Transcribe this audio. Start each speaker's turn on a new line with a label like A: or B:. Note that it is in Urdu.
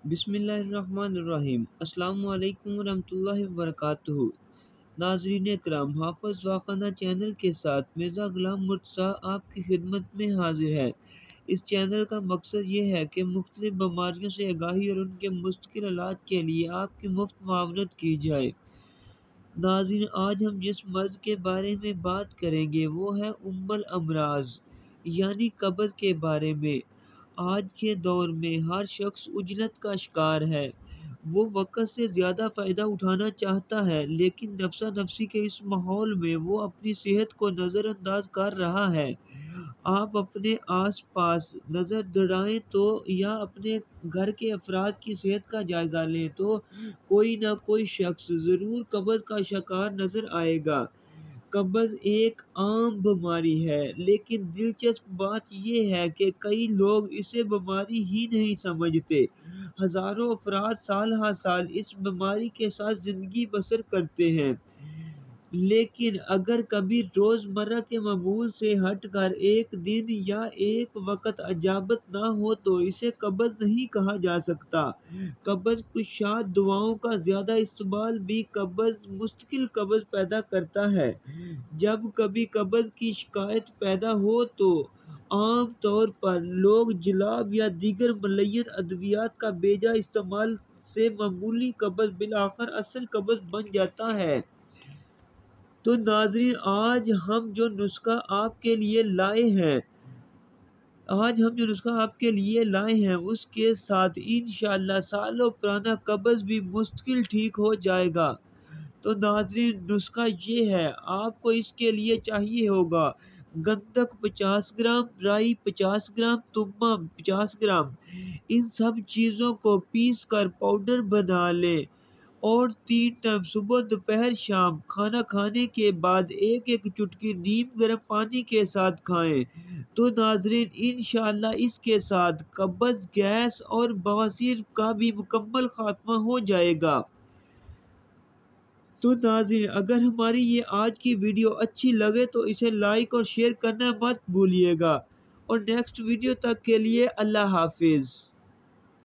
A: بسم اللہ الرحمن الرحیم۔ السلام علیکم ورحمۃ اللہ وبرکاتہ۔ ناظرین کرام، حافظ واخانہ چینل کے ساتھ مرزا غلام مرتضیٰ آپ کی خدمت میں حاضر ہے۔ اس چینل کا مقصد یہ ہے کہ مختلف بیماریوں سے آگاہی اور ان کے مستقل علاج کے لیے آپ کی مفت معاونت کی جائے۔ ناظرین، آج ہم جس مرض کے بارے میں بات کریں گے وہ ہے الامراض یعنی قبض کے بارے میں۔ آج کے دور میں ہر شخص عجلت کا شکار ہے۔ وہ وقت سے زیادہ فائدہ اٹھانا چاہتا ہے، لیکن نفسا نفسی کے اس ماحول میں وہ اپنی صحت کو نظر انداز کر رہا ہے۔ آپ اپنے آس پاس نظر دوڑائیں تو یا اپنے گھر کے افراد کی صحت کا جائزہ لیں تو کوئی نہ کوئی شخص ضرور قبض کا شکار نظر آئے گا۔ قبض ایک عام بیماری ہے، لیکن دلچسپ بات یہ ہے کہ کئی لوگ اسے بیماری ہی نہیں سمجھتے۔ ہزاروں افراد سال ہر سال اس بیماری کے ساتھ زندگی بسر کرتے ہیں، لیکن اگر کبھی روزمرہ کے معمول سے ہٹ کر ایک دن یا ایک وقت اجابت نہ ہو تو اسے قبض نہیں کہا جا سکتا۔ قبض کشا دواؤں کا زیادہ استعمال بھی مستقل قبض پیدا کرتا ہے۔ جب کبھی قبض کی شکایت پیدا ہو تو عام طور پر لوگ جلاب یا دیگر ملین ادویات کا بے جا استعمال سے معمولی قبض بالآخر اصل قبض بن جاتا ہے۔ تو ناظرین، آج ہم جو نسخہ آپ کے لیے لائے ہیں اس کے ساتھ انشاءاللہ سالوں پرانا قبض بھی مستقل ٹھیک ہو جائے گا۔ تو ناظرین، نسخہ یہ ہے۔ آپ کو اس کے لیے چاہیے ہوگا گندک 50 گرام، رائی 50 گرام، تما 50 گرام۔ ان سب چیزوں کو پیس کر پاؤڈر بنا لیں اور 3 ٹائم صبح دوپہر شام کھانا کھانے کے بعد ایک چٹکی نیم گرم پانی کے ساتھ کھائیں۔ تو ناظرین، انشاءاللہ اس کے ساتھ قبض، گیس اور بواسیر کا بھی مکمل خاتمہ ہو جائے گا۔ تو ناظرین، اگر ہماری یہ آج کی ویڈیو اچھی لگے تو اسے لائک اور شیئر کرنا مت بھولیے گا، اور نیکسٹ ویڈیو تک کے لیے اللہ حافظ۔